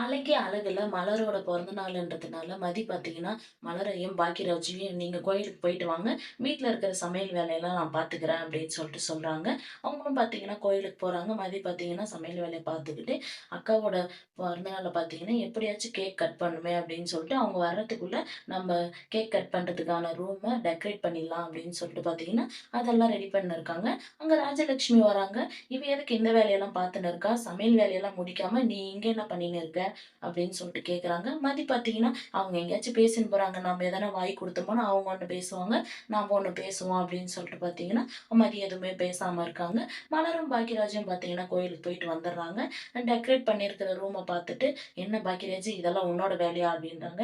அழகே அழகுல மலரோட பிறந்த நாளுன்றதுனால மதி பார்த்தீங்கன்னா, மலரையும், பாக்கியராஜையும் "நீங்க கோயிலுக்கு போயிட்டு வாங்க. வீட்ல இருக்கிற சமையல் வேலையெல்லாம் நான் பார்த்துக்கிறேன்" அப்படின்னு சொல்லிட்டு சொல்றாங்க. அவங்களும் பார்த்தீங்கன்னா கோயிலுக்கு போறாங்க. மதி பார்த்தீங்கன்னா சமையல் வேலைய பார்த்துக்கிட்டு, அக்காவோட பிறந்த நாள பார்த்தீங்கன்னா, எப்படியாச்சும் கேக் கட் பண்ணுமே அப்படின்னு சொல்லிட்டு, அவங்க வர்றதுக்குள்ள நம்ம கேக் கட் பண்றதுக்கான ரூம டெக்கரேட் பண்ணிடலாம் அப்படின்னு சொல்லிட்டு பார்த்தீங்கன்னா, அதெல்லாம் ரெடி பண்ணிருக்காங்க. அங்க ராஜலட்சுமி வராங்க. "இவ எதுக்கு இந்த வேலையெல்லாம் பார்த்துன்னு இருக்கா? சமையல் வேலையெல்லாம் முடிக்காம நீ இங்க என்ன பண்ணின்னு இருக்க?" அப்படின்னு சொல்லிட்டு கேட்குறாங்க. மதி பார்த்தீங்கன்னா, அவங்க எங்கேயாச்சும் பேசின்னு போறாங்க. நம்ம எதனா வாய் குடுத்தோம்னா, அவங்க ஒண்ணு பேசுவாங்க, நாம ஒண்ணு பேசுவோம் அப்படின்னு சொல்லிட்டு பார்த்தீங்கன்னா, மதி எதுவுமே பேசாம இருக்காங்க. மலரும் பாக்கியராஜும் பார்த்தீங்கன்னா, கோயிலுக்கு போயிட்டு வந்துடுறாங்க. டெக்கரேட் பண்ணியிருக்கிற ரூம பார்த்துட்டு, "என்ன பாக்கியராஜ் இதெல்லாம் உன்னோட வேலையா?" அப்படின்றாங்க.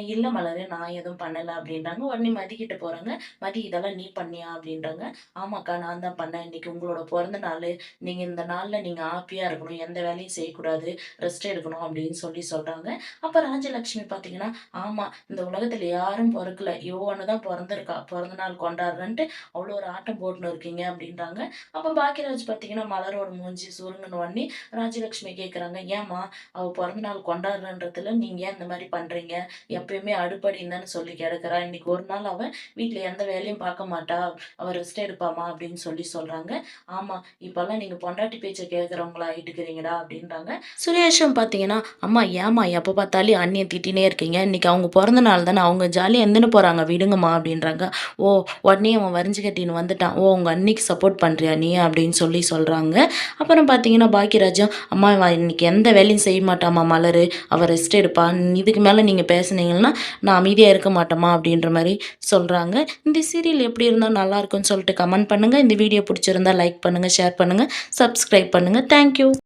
இல்ல மலரு நான் எதுவும் பண்ணல" அப்படின்றாங்க. உடனே மதி கிட்ட போறாங்க. "மதி இதெல்லாம் நீ பண்ணியா?" அப்படின்றாங்க. "ஆமாக்கா நான் தான் பண்ணேன். இன்னைக்கு உங்களோட பொறந்த நாளு. நீங்க இந்த நாள்ல நீங்க ஹாப்பியா இருக்கணும். எந்த வேலையும் செய்யக்கூடாது. ரெஸ்ட் எடுக்கணும்" அப்படின்னு சொல்லி சொல்றாங்க. அப்ப ராஜலட்சுமி பார்த்தீங்கன்னா, ஆமா இந்த உலகத்துல யாரும் பொறக்கல. இவ ஒண்ணு தான் பொறந்திருக்கா. பிறந்த நாள் கொண்டாடுறேன்ட்டு அவ்வளோ ஒரு ஆட்டம் போட்டுன்னு இருக்கீங்க அப்படின்றாங்க. அப்ப பாக்கியராஜ் பார்த்தீங்கன்னா, மலரோட மூஞ்சி சுருங்குன உடனே ராஜலட்சுமி கேட்குறாங்க, "ஏம்மா அவ பிறந்த நாள் கொண்டாடுறன்றதுல நீங்க ஏன் இந்த மாரி பண்றீங்க? எப்பயுமே அடுப்படின்னு தானே சொல்லி கிடக்குறா. இன்னைக்கு ஒரு நாள் அவ வீட்ல எந்த வேலையும் பார்க்க மாட்டா. அவ ரெஸ்ட் எடுப்பாம்மா" அப்படின்னு சொல்லி சொல்றாங்க. "ஆமா இப்பல்லாம் நீங்க பொண்டாட்டி பேச்ச கேட்கிறவங்களா ஆயிட்டுக்கிறீங்கடா" அப்படின்றாங்க. சுரேஷும் பார்த்தீங்கன்னா, "அம்மா ஏம்மா எப்ப பார்த்தாலும் அண்ணிய திட்டினே இருக்கீங்க? இன்னைக்கு அவங்க பொறந்த நாள் தானே, அவங்க ஜாலியா இருந்துன்னு போறாங்க விடுங்கம்மா" அப்படின்றாங்க. "ஓ! உடனே அவன் வரிஞ்சு கட்டின்னு வந்துட்டான். ஓ! உங்க அண்ணிக்கு சப்போர்ட் பண்றியா நீ?" அப்படின்னு சொல்லி சொல்றாங்க. அப்புறம் பார்த்தீங்கன்னா, பாக்கியராஜும், "அம்மா இவ இன்னைக்கு எந்த வேலையும் செய்ய மாட்டாம்மா மலரு. அவ ரெஸ்ட் எடுப்பா. இதுக்கு மேல நீங்க பேசுனீங்கன்னா, நான் அமைதியா இருக்க மாட்டேம்மா" அப்படின்ற மாரி சொல்றாங்க. இந்த சீரியல் எப்படி இருந்தா நல்லாருக்கும்னு சொல்லிட்டு கமெண்ட் பண்ணுங்க. இந்த வீடியோ புடிச்சிருந்தா லைக் பண்ணுங்க, ஷேர் பண்ணுங்க, சப்ஸ்கிரைப் பண்ணுங்க. Thank you.